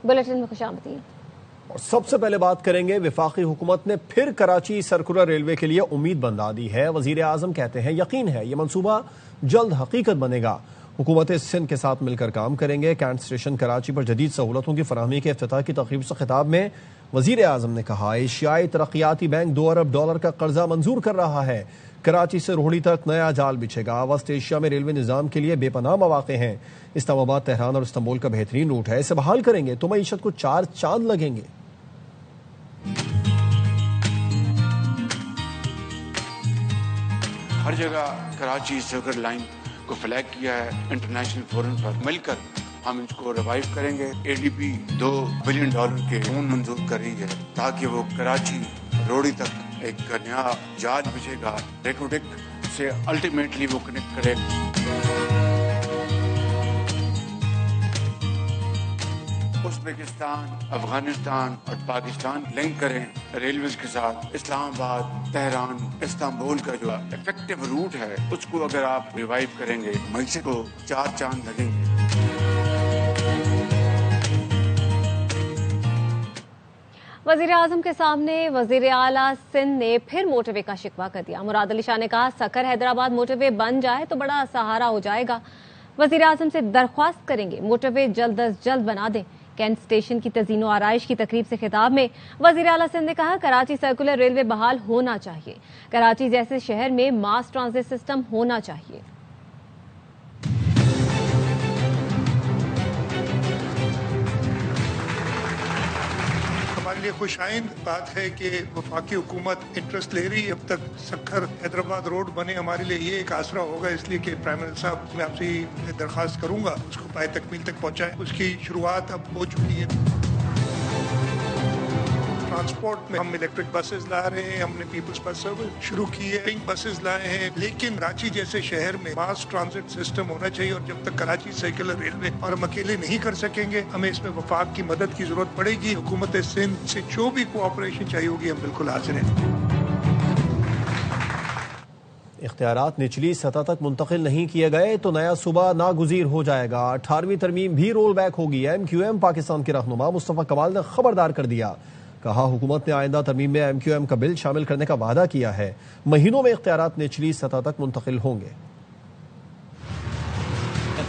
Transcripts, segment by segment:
Bulletin में खुशामदीद। और सबसे पहले बात करेंगे, वफाकी हुकूमत ने फिर कराची सर्कुलर रेलवे के लिए उम्मीद बंधा दी है। वजीर आजम कहते हैं यकीन है ये मंसूबा जल्द हकीकत बनेगा। हुकूमत सिंध के साथ मिलकर काम करेंगे। कैंट स्टेशन कराची पर जदीद सहूलतों की फराहमी के इफ्तिताह की तकरीब से खिताब में वजीर आजम ने कहा एशियाई तरक्याती बैंक $2 अरब का कर्जा मंजूर कर रहा है। कराची से रोहड़ी तक नया जाल बिछेगा। वस्ट एशिया में रेलवे निज़ाम के लिए बेपनाह मौके हैं। इस्लामाबाद, तेहरान और इस्तांबुल का बेहतरीन रूट है। इसे बहाल करेंगे तो मईशत को 4 चांद लगेंगे। हर जगह कराची सर्कुलर लाइन को फ्लैग किया है। इंटरनेशनल फोरम पर मिलकर हम इसको रिवाइव करेंगे। ADB $2 बिलियन के लोन मंजूर कर रही है ताकि वो कराची रोहड़ी तक एक नया जहाज बिछेगा। रेकोडिक से अल्टीमेटली वो कनेक्ट करे। उज़्बेकिस्तान, अफगानिस्तान और पाकिस्तान लिंक करें रेलवेज के साथ। इस्लामाबाद, तेहरान, इस्तांबुल का जो इफेक्टिव रूट है उसको अगर आप रिवाइव करेंगे मईशत को 4 चांद लगेंगे। वज़ीर आज़म के सामने वज़ीर आला सिंध ने फिर मोटरवे का शिकवा कर दिया। मुराद अली शाह ने कहा सकर हैदराबाद मोटरवे बन जाए तो बड़ा सहारा हो जाएगा। वज़ीर आज़म से दरख्वास्त करेंगे मोटरवे जल्द अज जल्द बना दें। कैंट स्टेशन की तज़ीनो आराइश की तकरीब से खिताब में वज़ीर आला सिंध ने कहा कराची सर्कुलर रेलवे बहाल होना चाहिए। कराची जैसे शहर में मास ट्रांजिट सिस्टम होना चाहिए। हमारे लिए खुशाइंद बात है कि वफाकी हुकूमत इंटरेस्ट ले रही है। अब तक सक्खर हैदराबाद रोड बने हमारे लिए ये एक आसरा होगा, इसलिए कि प्राइम मिनिस्टर साहब मैं आपसे दरख्वास्त करूंगा उसको पाए तकमील तक पहुंचाएं। उसकी शुरुआत अब हो चुकी है। ट्रांसपोर्ट में हम इलेक्ट्रिक बसेस ला रहे हैं, हमने पीपल्स बस सर्विस शुरू की है, पिंक बसेस लाए हैं, लेकिन कराची जैसे शहर में मास ट्रांजिट सिस्टम होना चाहिए। और जब तक कराची सर्कुलर रेलवे और हम अकेले नहीं कर सकेंगे, हमें इसमें वफाक की मदद की जरूरत पड़ेगी। हुकूमत सिंध से जो भी कोऑपरेशन चाहिए होगी हम बिल्कुल हाजिर हैं। इख्तियारात निचली सतह तक मुंतकिल नहीं किए गए तो नया सूबा नागुज़ीर हो जाएगा। 18वीं तरमीम भी रोल बैक होगी। MQM पाकिस्तान के रहनुमा मुस्तफ़ा कमाल ने खबरदार कर दिया। कहा हुकूमत ने आइंदा तरमीम में MQM का बिल शामिल करने का वादा किया है। महीनों में इख्तियारात निचली सतह तक मुंतकिल होंगे।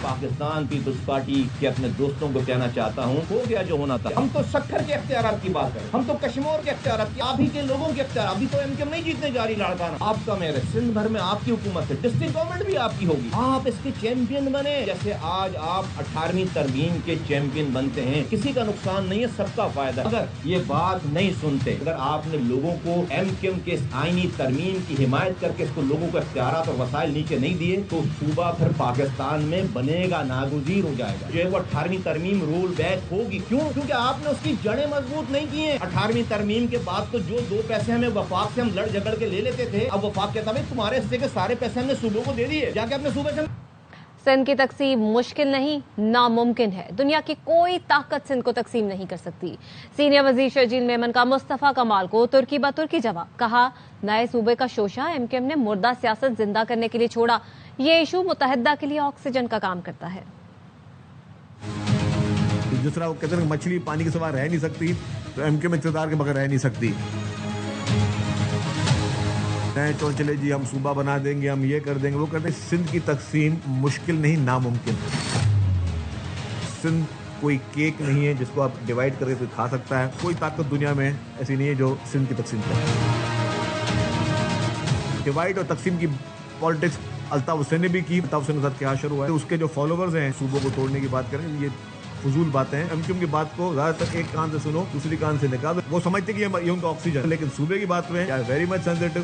पाकिस्तान पीपल्स पार्टी के अपने दोस्तों को कहना चाहता हूँ हो गया जो होना था। हम तो सक्खर के इख्तियारात की बात करें, हम तो कश्मीर के इख्तियारात की, आप ही के लोगों के इख्तियार। अभी तो MQM नहीं जीतने जा रही लड़काना। आपका मेरे सिंध भर में आपकी हुकूमत है, डिस्ट्रिक्ट गवर्नमेंट भी आपकी होगी। आप इसके चैंपियन बने जैसे आज आप 18वीं तरमीम के चैंपियन बनते हैं। किसी का नुकसान नहीं है, सबका फायदा। अगर ये बात नहीं सुनते, अगर आपने लोगों को MQM के आईनी तरमीम की हिमायत करके इसको लोगों को इख्तियारात और वसाइल नीचे नहीं दिए तो सूबा फिर पाकिस्तान में बनेगा नागुज़ीर हो जाएगा। जो है वो 18वीं तरमीम रोल बैक होगी। क्यों? क्योंकि आपने उसकी जड़ें मजबूत नहीं की हैं। 18वीं तरमीम के बाद तो जो 2 पैसे हमें वफाक से हम लड़ झगड़ के ले लेते थे, अब वफाक कहता है तुम्हारे हिस्से के सारे पैसे हमने सूबों को दे दिए, जाके अपने सूबे से। सिंध की तकसीम मुश्किल नहीं, नामुमकिन है। दुनिया की कोई ताकत सिंध को तकसीम नहीं कर सकती। सीनियर वजीर शर्जील मेमन का मुस्तफ़ा कमाल को तुर्की ब तुर्की जवाब। कहा नए सूबे का शोशा MQM ने मुर्दा सियासत जिंदा करने के लिए छोड़ा। ये इशू मुतहदा के लिए ऑक्सीजन का काम करता है। जिस तरह वो कहते हैं मछली पानी के सिवा रह नहीं सकती, तो MQM इक़्तिदार के बगैर रह नहीं सकती। तो चले जी हम सूबा बना देंगे, हम ये कर देंगे, वो कर देंगे। सिंध की तकसीम मुश्किल नहीं, नामुमकिन। सिंध कोई केक नहीं है जिसको आप डिवाइड करके कोई खा सकता है। कोई ताकत दुनिया में ऐसी नहीं है जो सिंध की तकसीम करे। डिवाइड और तकसीम की पॉलिटिक्स अल्ताफ हुसैन ने भी की। अल्ताफ हुसैन के साथ क्या शुरू हुआ है, उसके जो फॉलोवर्स हैं सूबों को तोड़ने की बात करें, ये फजूल बातें हैं। MQM की बात को ज्यादातर एक कान से सुनो, दूसरी कान से निकाल। वो समझते कि ये उनका ऑक्सीजन, लेकिन सूबे की बात में वेरी मच सेंसिटिव।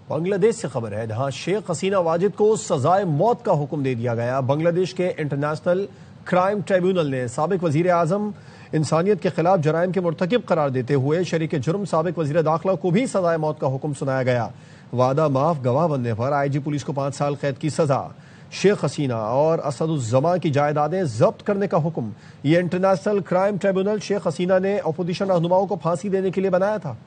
बांग्लादेश से खबर है जहां शेख हसीना वाजिद को सजाए मौत का हुक्म दे दिया गया। बांग्लादेश के इंटरनेशनल क्राइम ट्रिब्यूनल ने साबिक वजीर आजम इंसानियत के खिलाफ जराइम के मुर्तकिब करार देते हुए शरीक जुर्म साबिक वजीर दाखिला को भी सजाए मौत का हुक्म सुनाया गया। वादा माफ गवाह बनने पर IG पुलिस को 5 साल कैद की सजा। शेख हसीना और असदुज़्ज़मा की जायदादें जब्त करने का हुक्म। ये international crime tribunal Sheikh Hasina ने अपोजिशन रहनुमाओं को फांसी देने के लिए बनाया था।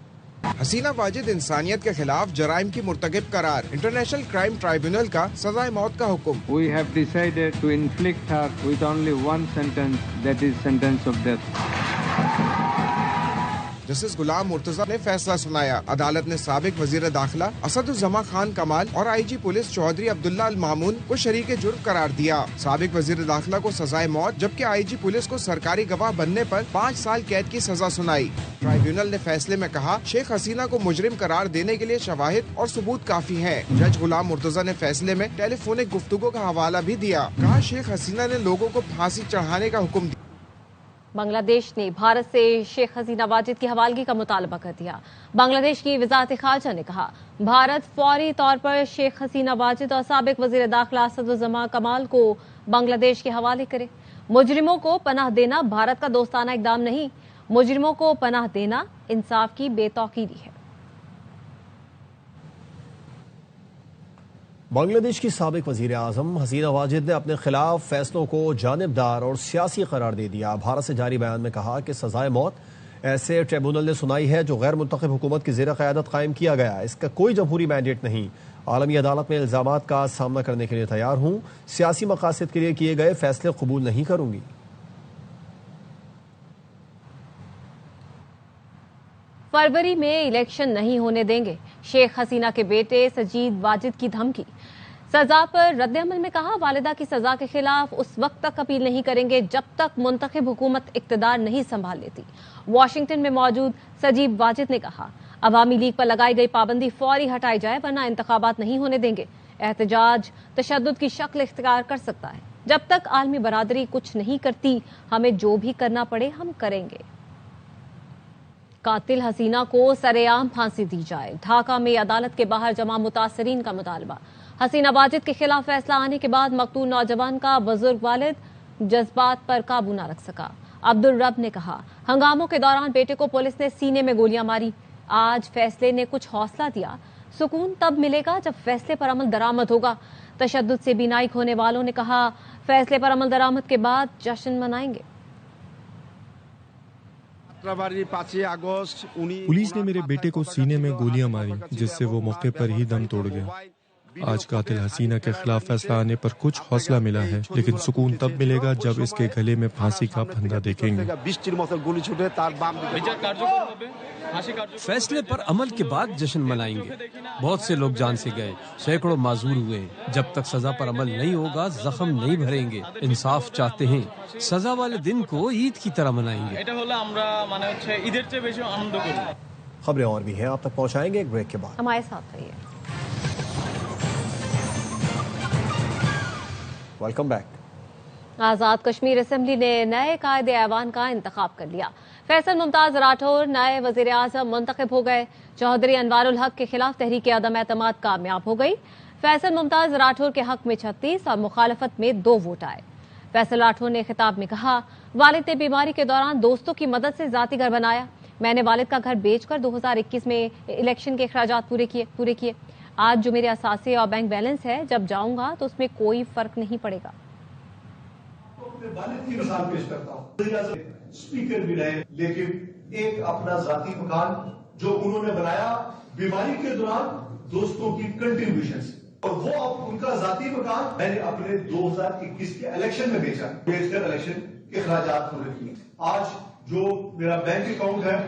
حسینہ واجد انسانیت کے خلاف جرائم کی مرتکب قرار، انٹرنیشنل کرائم ٹرائبیونل کا سزائے موت کا حکم۔ We have decided to inflict her with only one sentence, that is sentence of death. Justice Ghulam Murtaza نے فیصلہ سنایا۔ عدالت نے سابق وزیر داخلہ اسد الزما خان کمال اور آئی جی پولیس چودھری عبداللہ المامون کو شریک جرم قرار دیا۔ سابق وزیر داخلہ کو سزائے موت جبکہ آئی جی پولیس کو سرکاری گواہ بننے پر 5 سال قید کی سزا سنائی۔ ٹرائیبیونل نے فیصلے میں کہا شیخ حسینہ کو مجرم قرار دینے کے لیے شواہد اور ثبوت کافی ہیں۔ جج غلام مرتضی نے فیصلے میں ٹیلی فونک گفتگو کا حوالہ بھی دیا، کہا شیخ حسینہ نے لوگوں کو پھانسی چڑھانے کا حکم دیا۔ بنگلہ دیش نے بھارت سے شیخ حسینہ واجد کی حوالگی کا مطالبہ کر دیا۔ بنگلہ دیش کی وزارت خارجہ نے کہا بھارت فوری طور پر شیخ حسینہ واجد اور سابق وزیر داخلہ اسد الزما کمال کو بنگلہ دیش کے حوالے کرے۔ مجرموں کو پناہ دینا بھارت کا دوستانہ اقدام نہیں، مجرموں کو پناہ دینا انصاف کی بے توقیری ہے۔ بنگلہ دیش کی سابق وزیر اعظم حسینہ واجد نے اپنے خلاف فیصلوں کو جانبدار اور سیاسی قرار دے دیا۔ بھارت سے جاری بیان میں کہا کہ سزائے موت ایسے ٹریبونل نے سنائی ہے جو غیر منتخب حکومت کی زیر قیادت قائم کیا گیا، اس کا کوئی جمہوری مینڈیٹ نہیں۔ عالمی عدالت میں الزامات کا سامنا کرنے کے لیے تیار ہوں، سیاسی مقاصد کے لیے کیے گئے فیصلے قبول نہیں کروں گی۔ فروری میں الیکشن نہیں ہونے دیں گے، شیخ حسینہ کے بیٹے سجید واجد کی دھمکی۔ سزا پر رد عمل میں کہا والدہ کی سزا کے خلاف اس وقت تک اپیل نہیں کریں گے جب تک منتخب حکومت اقتدار نہیں سنبھال لیتی۔ واشنگٹن میں موجود سجید واجد نے کہا عوامی لیگ پر لگائی گئی پابندی فوری ہٹائی جائے ورنہ انتخابات نہیں ہونے دیں گے۔ احتجاج تشدد کی شکل اختیار کر سکتا ہے، جب تک عالمی برادری کچھ نہیں کرتی ہمیں جو بھی کرنا پڑے ہم کریں گے۔ قاتل حسینہ کو سرے عام پھانسی دی جائے، ڈھاکہ میں عدالت کے باہر جمع متاثرین کا مطالبہ۔ حسینہ واجد کے خلاف فیصلہ آنے کے بعد مقتول نوجوان کا بزرگ والد جذبات پر قابو نہ رکھ سکا۔ عبدالرب نے کہا ہنگاموں کے دوران بیٹے کو پولیس نے سینے میں گولیاں ماری، آج فیصلے نے کچھ حوصلہ دیا، سکون تب ملے گا جب فیصلے پر عمل درآمد ہوگا۔ تشدد سے بینائی کھونے والوں نے کہا فیصلے پر عمل درآمد کے بعد جشن منائیں گے۔ پولیس نے میرے بیٹے کو سینے میں گولیاں ماری جس سے وہ موقع پر ہی دم توڑ گیا۔ آج قاتل حسینہ کے خلاف فیصلہ آنے پر کچھ حوصلہ ملا ہے، لیکن سکون تب ملے گا جب اس کے گلے میں پھانسی کا پھندا دیکھیں گے۔ فیصلے پر عمل کے بعد جشن منائیں گے۔ بہت سے لوگ جان سے گئے، سینکڑوں معذور ہوئے۔ جب تک سزا پر عمل نہیں ہوگا زخم نہیں بھریں گے۔ انصاف چاہتے ہیں، سزا والے دن کو عید کی طرح منائیں گے۔ خبریں اور بھی ہیں آپ تک پہنچائیں گے ایک بریک کے بعد۔ ہمارے ساتھ رہیے۔ Welcome back. Azad Kashmir assembly نے نئے قائد ایوان کا انتخاب کر لیا۔ فیصل ممتاز راٹھور نئے وزیر اعظم منتخب ہو گئے۔ چودھری انوار الحق کے خلاف تحریک عدم اعتماد کامیاب ہو گئی۔ فیصل ممتاز راٹھور کے حق میں 36 اور مخالفت میں 2 ووٹ آئے۔ فیصل راٹھور نے خطاب میں کہا والد نے بیماری کے دوران دوستوں کی مدد سے ذاتی گھر بنایا، میں نے والد کا گھر بیچ کر 2021 میں الیکشن کے اخراجات پورے کیے۔ آج جو میرے اثاثے اور بینک بیلنس ہے جب جاؤں گا تو اس میں کوئی فرق نہیں پڑے گا۔ اپنے والد کی مثال پیش کرتا ہوں، اسپیکر بھی رہے لیکن ایک اپنا ذاتی مکان جو انہوں نے بنایا بیماری کے دوران دوستوں کی کنٹریبیوشن سے، اور وہ اب ان کا ذاتی مکان میں نے اپنے 2021 کے الیکشن میں بیچ کر الیکشن کے اخراجات پورے کیے۔ آج جو میرا بینک اکاؤنٹ ہے،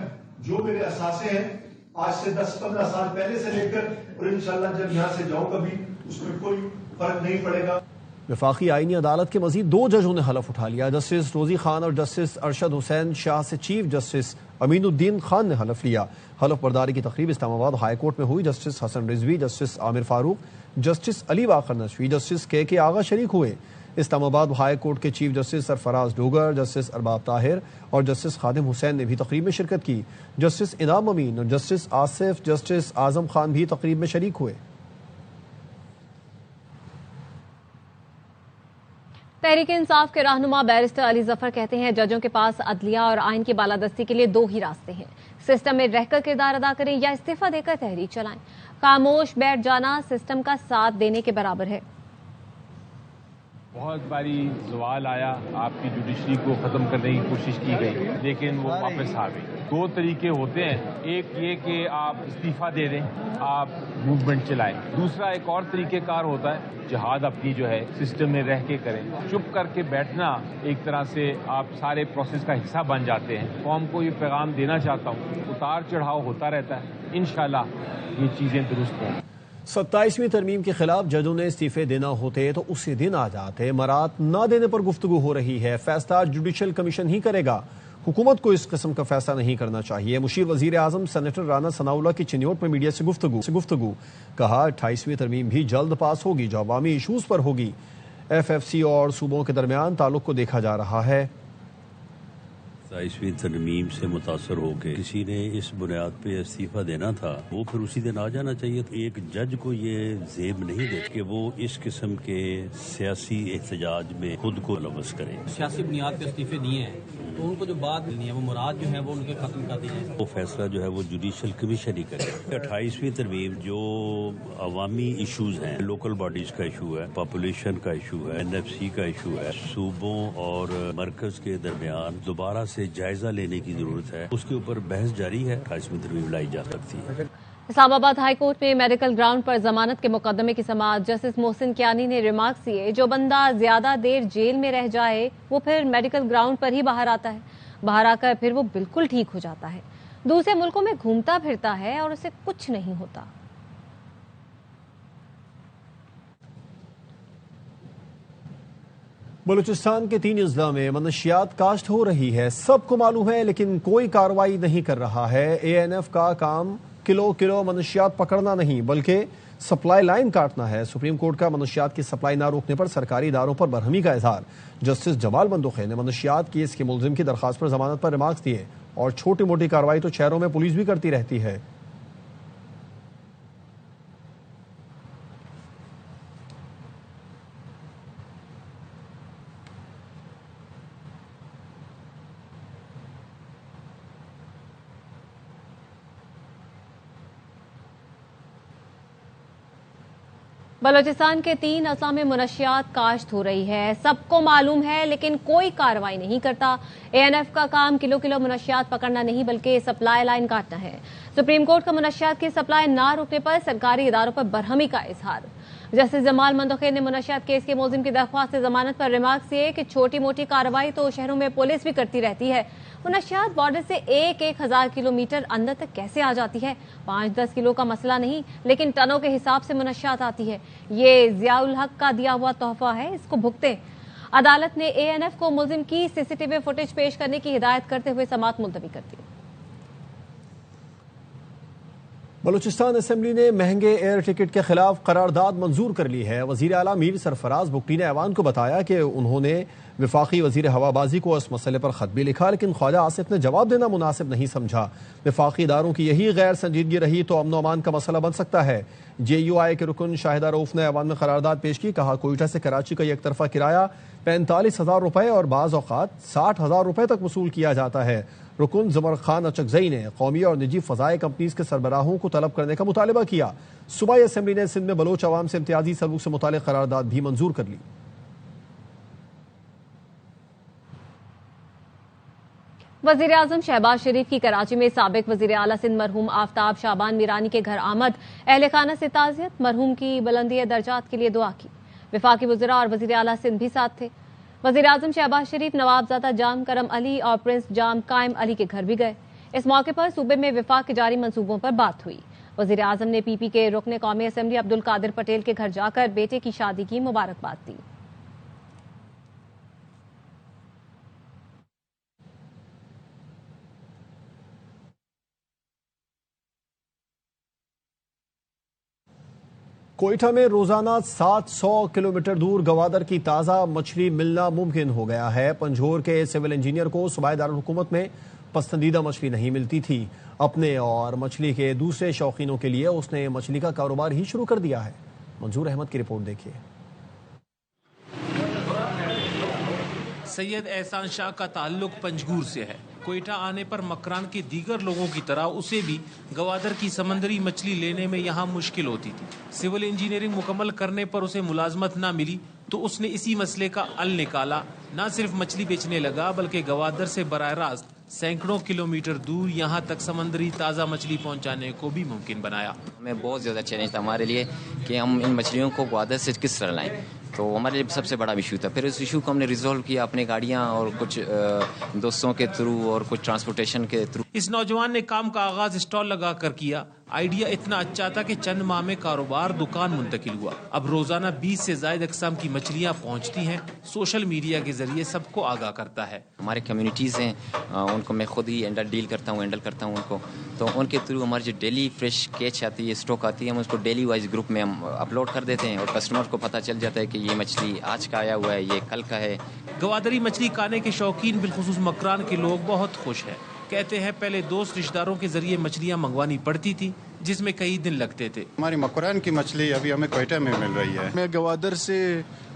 جو میرے اثاثے ہیں، آج سے 10-15 سال پہلے سے لے کر اور انشاءاللہ جب یہاں سے جاؤں گا بھی اس میں کوئی فرق نہیں پڑے گا۔ وفاقی آئینی عدالت کے مزید 2 ججوں نے حلف اٹھا لیا۔ جسٹس روزی خان اور جسٹس ارشد حسین شاہ سے چیف جسٹس امین الدین خان نے حلف لیا۔ حلف برداری کی تقریب اسلام آباد ہائی کورٹ میں ہوئی۔ جسٹس حسن رضوی، جسٹس عامر فاروق، جسٹس علی واقر نشوی، جسٹس کے آغا شریک ہوئے۔ اسلام آباد ہائی کورٹ کے چیف جسٹس سرفراز ڈوگر، جسٹس ارباب طاہر اور جسٹس خادم حسین نے بھی تقریب میں شرکت کی۔ جسٹس انعام امین اور جسٹس آصف، جسٹس اعظم خان بھی تقریب میں شریک ہوئے۔ تحریک انصاف کے رہنما بیرسٹر علی ظفر کہتے ہیں ججوں کے پاس عدلیہ اور آئین کی بالادستی کے لیے 2 ہی راستے ہیں، سسٹم میں رہ کر کردار ادا کریں یا استعفیٰ دے کر تحریک چلائیں۔ خاموش بیٹھ جانا سسٹم کا ساتھ دینے کے برابر ہے۔ بہت باری زوال آیا، آپ کی جوڈیشری کو ختم کرنے کی کوشش کی گئی، لیکن وہ واپس آ گئی۔ دو طریقے ہوتے ہیں، ایک یہ کہ آپ استعفیٰ دے دیں، آپ موومنٹ چلائیں۔ دوسرا ایک اور طریقہ کار ہوتا ہے، جہاد اپنی جو ہے سسٹم میں رہ کے کریں۔ چپ کر کے بیٹھنا ایک طرح سے آپ سارے پروسیس کا حصہ بن جاتے ہیں۔ قوم کو یہ پیغام دینا چاہتا ہوں، اتار چڑھاؤ ہوتا رہتا ہے، انشاءاللہ یہ چیزیں درست ہوں۔ 27ویں ترمیم کے خلاف ججوں نے استعفے دینا ہوتے تو اسی دن آ جاتے، مراد نہ دینے پر گفتگو ہو رہی ہے۔ فیصلہ جوڈیشل کمیشن ہی کرے گا، حکومت کو اس قسم کا فیصلہ نہیں کرنا چاہیے۔ مشیر وزیر اعظم سینیٹر رانا ثناءاللہ کی چنیوٹ میں میڈیا سے گفتگو کہا 28ویں ترمیم بھی جلد پاس ہوگی جو عوامی ایشوز پر ہوگی۔ ایف ایف سی اور صوبوں کے درمیان تعلق کو دیکھا جا رہا ہے۔ 27ویں ترمیم سے متاثر ہو کے کسی نے اس بنیاد پہ استعفیٰ دینا تھا، وہ پھر اسی دن آ جانا چاہیے۔ ایک جج کو یہ زیب نہیں دے کہ وہ اس قسم کے سیاسی احتجاج میں خود کو لفظ کرے۔ سیاسی بنیاد پہ استعفے دیے ہیں تو ان کو جو بات نہیں ہے وہ مراد جو ہے وہ ان کے ختم کر دی جائے۔ وہ فیصلہ جو ہے وہ جوڈیشل کمیشن ہی کرے۔ 28ویں ترمیم جو عوامی ایشوز ہیں، لوکل باڈیز کا ایشو ہے، پاپولیشن کا ایشو ہے، NFC کا ایشو ہے، صوبوں اور مرکز کے درمیان دوبارہ سے جائزہ لینے کی ضرورت ہے، اس کے اوپر بحث جاری ہے۔ 28ویں ترمیم لائی جا سکتی ہے۔ اسلام آباد ہائی کورٹ میں میڈیکل گراؤنڈ پر ضمانت کے مقدمے کی سماعت جسٹس محسن کیانی نے ریمارکس دیے، جو بندہ زیادہ دیر جیل میں رہ جائے وہ پھر میڈیکل گراؤنڈ پر ہی باہر آتا ہے، باہر آ کر پھر وہ بالکل ٹھیک ہو جاتا ہے، دوسرے ملکوں میں گھومتا پھرتا ہے اور اسے کچھ نہیں ہوتا۔ بلوچستان کے 3 اضلاع میں منشیات کاشت ہو رہی ہے، سب کو معلوم ہے لیکن کوئی کارروائی نہیں کر رہا ہے۔ ANF کا کام کلو منشیات پکڑنا نہیں بلکہ سپلائی لائن کاٹنا ہے۔ سپریم کورٹ کا منشیات کی سپلائی نہ روکنے پر سرکاری اداروں پر برہمی کا اظہار۔ جسٹس جمال بندوخے نے منشیات کیس کے ملزم کی درخواست پر ضمانت پر ریمارکس دیے، اور چھوٹی موٹی کارروائی تو شہروں میں پولیس بھی کرتی رہتی ہے۔ بلوچستان کے 3 اضلاع میں منشیات کاشت ہو رہی ہے، سب کو معلوم ہے لیکن کوئی کارروائی نہیں کرتا۔ ANF کا کام کلو منشیات پکڑنا نہیں بلکہ سپلائی لائن کاٹنا ہے۔ سپریم کورٹ کا منشیات کی سپلائی نہ روکنے پر سرکاری اداروں پر برہمی کا اظہار۔ جسٹس جمال بندوخے نے منشیات کیس کے ملزم کی درخواست سے ضمانت پر ریمارکس دیے کہ چھوٹی موٹی کارروائی تو شہروں میں پولیس بھی کرتی رہتی ہے، منشیات بارڈر سے 1,000 کلومیٹر اندر تک کیسے آ جاتی ہے؟ 5-10 کلو کا مسئلہ نہیں لیکن ٹنوں کے حساب سے منشیات آتی ہے، یہ ضیاء الحق کا دیا ہوا تحفہ ہے، اس کو بھگتیں۔ عدالت نے ANF کو ملزم کی CCTV فوٹیج پیش کرنے کی ہدایت کرتے ہوئے سماعت ملتوی کر دی۔ بلوچستان اسمبلی نے مہنگے ایئر ٹکٹ کے خلاف قرارداد منظور کر لی ہے۔ وزیر اعلیٰ میر سرفراز بگٹی نے ایوان کو بتایا کہ انہوں نے وفاقی وزیر ہوابازی کو اس مسئلے پر خط بھی لکھا، لیکن خواجہ آصف نے جواب دینا مناسب نہیں سمجھا۔ وفاقی اداروں کی یہی غیر سنجیدگی رہی تو امن و امان کا مسئلہ بن سکتا ہے۔ JUI کے رکن شاہدہ رؤف نے ایوان میں قرارداد پیش کی، کہا کوئٹہ سے کراچی کا یک طرفہ کرایہ 45,000 روپے اور بعض اوقات 60,000 روپے تک وصول کیا جاتا ہے۔ رکن زمر خان اچکزئی نے قومی اور نجی فضائے کمپنیز کے سربراہوں کو طلب کرنے کا مطالبہ کیا۔ صوبائی اسمبلی نے سندھ میں بلوچ عوام سے امتیازی سلوک سے متعلق قرارداد بھی منظور کر لی۔ وزیر اعظم شہباز شریف کی کراچی میں سابق وزیر اعلیٰ سندھ مرحوم آفتاب شعبان میرانی کے گھر آمد، اہل خانہ سے تعزیت، مرحوم کی بلندی درجات کے لیے دعا کی۔ وفاقی وزراء اور وزیر اعلیٰ سندھ بھی ساتھ تھے۔ وزیر اعظم شہباز شریف نوابزادہ جام کرم علی اور پرنس جام قائم علی کے گھر بھی گئے۔ اس موقع پر صوبے میں وفاق کے جاری منصوبوں پر بات ہوئی۔ وزیر اعظم نے PP کے رکن قومی اسمبلی عبدالقادر پٹیل کے گھر جا کر بیٹے کی شادی کی مبارکباد دی۔ کوئٹہ میں روزانہ 700 کلومیٹر دور گوادر کی تازہ مچھلی ملنا ممکن ہو گیا ہے۔ پنجھور کے سول انجینئر کو صوبائی دارالحکومت میں پسندیدہ مچھلی نہیں ملتی تھی، اپنے اور مچھلی کے دوسرے شوقینوں کے لیے اس نے مچھلی کا کاروبار ہی شروع کر دیا ہے۔ منظور احمد کی رپورٹ دیکھیے۔ سید احسان شاہ کا تعلق پنجگور سے ہے۔ کوئٹہ آنے پر مکران کے دیگر لوگوں کی طرح اسے بھی گوادر کی سمندری مچھلی لینے میں یہاں مشکل ہوتی تھی۔ سول انجینئرنگ مکمل کرنے پر اسے ملازمت نہ ملی तो उसने इसी मसले का हल निकाला। न सिर्फ मछली बेचने लगा बल्कि गवादर से बराह रास्त सैकड़ों किलोमीटर दूर यहाँ तक समंदरी ताज़ा मछली पहुँचाने को भी मुमकिन बनाया। हमें बहुत ज़्यादा चैलेंज था हमारे लिए कि हम इन मछलियों को ग्वादर से किस तरह लाएं, तो हमारे लिए सबसे बड़ा इशू था। फिर उस इशू को हमने रिजॉल्व किया अपनी गाड़ियाँ और कुछ दोस्तों के थ्रू और कुछ ट्रांसपोर्टेशन के थ्रू। इस नौजवान ने काम का आगाज स्टॉल लगा कर किया। आइडिया इतना अच्छा था कि चंद माह में कारोबार दुकान मुंतकिल हुआ। अब रोजाना 20 से ज्यादा अक़साम की मछलियाँ पहुँचती हैं। सोशल मीडिया के जरिए सबको आगाह करता है। हमारे कम्युनिटीज़ हैं उनको मैं खुद ही हैंडल करता हूँ उनको, तो उनके थ्रू हमारी जो डेली फ्रेश कैच आती है, स्टॉक आती है, हम उसको डेली वाइज ग्रुप में हम अपलोड कर देते हैं और कस्टमर को पता चल जाता है कि ये मछली आज का आया हुआ है, ये कल का है। गवादरी मछली खाने के शौकीन बिलखुसूस मकरान के लोग बहुत खुश हैं। कहते हैं पहले दोस्त रिश्तेदारों के जरिए मछलियाँ मंगवानी पड़ती थी जिसमें कई दिन लगते थे। हमारी मकरान की मछली अभी हमें क्वेटा में मिल रही है। मैं गवादर से,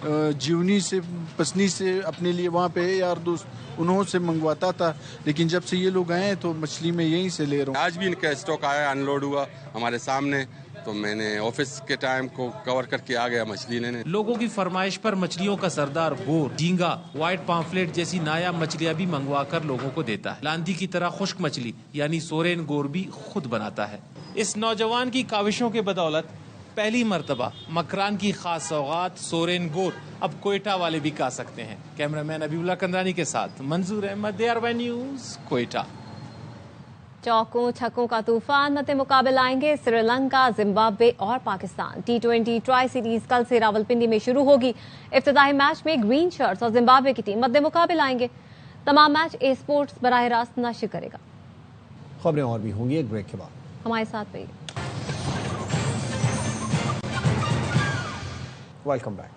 जीवनी से, पसनी से अपने लिए वहाँ पे यार दोस्त उन्होंने से मंगवाता था, लेकिन जब से ये लोग आए तो मछली मैं यहीं से ले रहा हूँ। आज भी इनका स्टॉक आया, अनलोड हुआ हमारे सामने, तो मैंने ऑफिस के टाइम को कवर करके आ गया मछली लेने। लोगों की फरमाइश पर मछलियों का सरदार बोर, झींगा, व्हाइट पाम्फलेट जैसी नायाब मछलियाँ भी मंगवा कर लोगों को देता है। लांदी की तरह खुश्क मछली यानी सोरेन गोर भी खुद बनाता है। इस नौजवान की काविशों के बदौलत पहली मर्तबा मकरान की खास सौगात सोरेन गोर अब कोयटा वाले भी खा सकते हैं। कैमरामैन अबीउल्लाह कंदरानी के साथ मंजूर अहमद, ARY न्यूज़, कोयटा। चौकों छक्कों का तूफान मत मुकाबले आएंगे श्रीलंका, जिम्बाब्वे और पाकिस्तान। T20 ट्राई सीरीज कल से रावलपिंडी में शुरू होगी। इफ्तिताही मैच में ग्रीन शर्ट्स और जिम्बाब्वे की टीम मद्दे मुकाबले आएंगे। तमाम मैच ए स्पोर्ट्स बराह रास्त नश्र करेगा। खबरें और भी होंगी एक ब्रेक के बाद, हमारे साथ रहिए। Welcome back.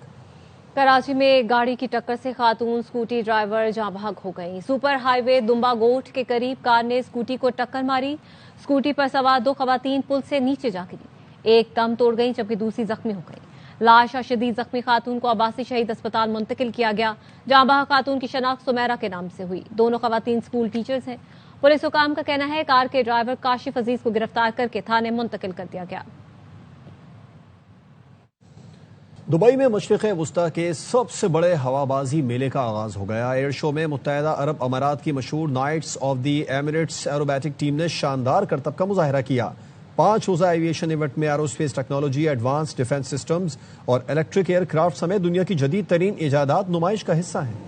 कराची में गाड़ी की टक्कर से खातून स्कूटी ड्राइवर जाँ बहक हो गई। सुपर हाईवे दुम्बा गोट के करीब कार ने स्कूटी को टक्कर मारी। स्कूटी पर सवार 2 खवातीन पुल से नीचे जा गिरी। एक दम तोड़ गई जबकि दूसरी जख्मी हो गई। लाश और शदीद जख्मी खातून को अब्बासी शहीद अस्पताल मुंतकिल किया गया। जाँ बहक खातून की शनाख्त सुमेरा के नाम से हुई। दोनों खवातीन स्कूल टीचर्स हैं। पुलिस हुकाम का कहना है कार के ड्राइवर काशिफ अजीज को गिरफ्तार करके थाने मुंतकिल कर दिया गया। दुबई में मशरिक़ वुस्ता के सबसे बड़े हवाबाजी मेले का आगाज हो गया। एयर शो में मुत्तहिदा अरब अमारात की मशहूर Knights of the Emirates aerobatic team ने शानदार करतब का मुजाहरा किया। 5 रोज़ा एविएशन इवेंट में aerospace technology, advance defence systems और इलेक्ट्रिक एयरक्राफ्ट समेत दुनिया की जदीद तरीन इजादात नुमाइश का हिस्सा हैं।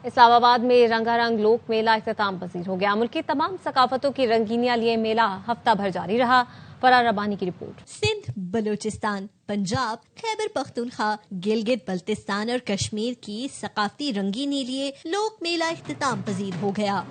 इस्लामाबाद में रंगारंग लोक मेला इख्तिताम पजीर हो गया। मुल्क की तमाम सकाफतों की रंगीनियां लिए मेला हफ्ता भर जारी रहा। फरार रब्बानी की रिपोर्ट। सिंध, बलूचिस्तान, पंजाब, खैबर पख्तूनख्वा, गिलगित बल्तिस्तान और कश्मीर की सकाफती रंगीनी लिए लोक मेला इख्तिताम पजीर हो गया।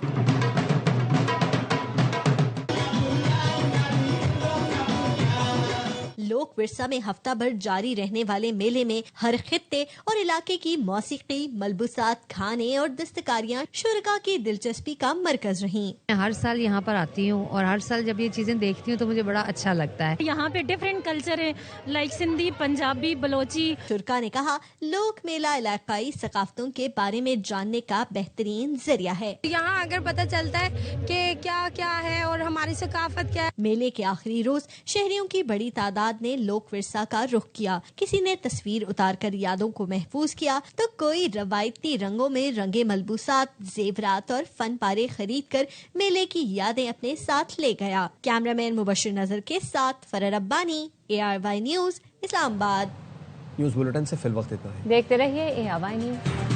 लोक विरसा में हफ्ता भर जारी रहने वाले मेले में हर खित्ते और इलाके की मौसीकी, मलबूसात, खाने और दस्तकारियाँ शुरका की दिलचस्पी का मरकज रहीं। मैं हर साल यहाँ पर आती हूँ और हर साल जब ये चीजें देखती हूँ तो मुझे बड़ा अच्छा लगता है। यहाँ पे डिफरेंट कल्चर है, लाइक सिंधी, पंजाबी, बलोची। शुरका ने कहा लोक मेला इलाकाई सकाफतों के बारे में जानने का बेहतरीन जरिया है। यहाँ अगर पता चलता है कि क्या क्या है और हमारी सकाफत क्या है। मेले के आखिरी रोज शहरियों की बड़ी तादाद ने लोक विरसा का रुख किया। किसी ने तस्वीर उतारकर यादों को महफूज किया तो कोई रवायती रंगों में रंगे मलबूसात, जेवरात और फन पारे खरीद कर मेले की यादें अपने साथ ले गया। कैमरामैन मुबशिर नजर के साथ फरार Rabbani, ARY news, Islamabad. News bulletin से फिल वक्त इतना है। देखते रहिए ARY न्यूज़।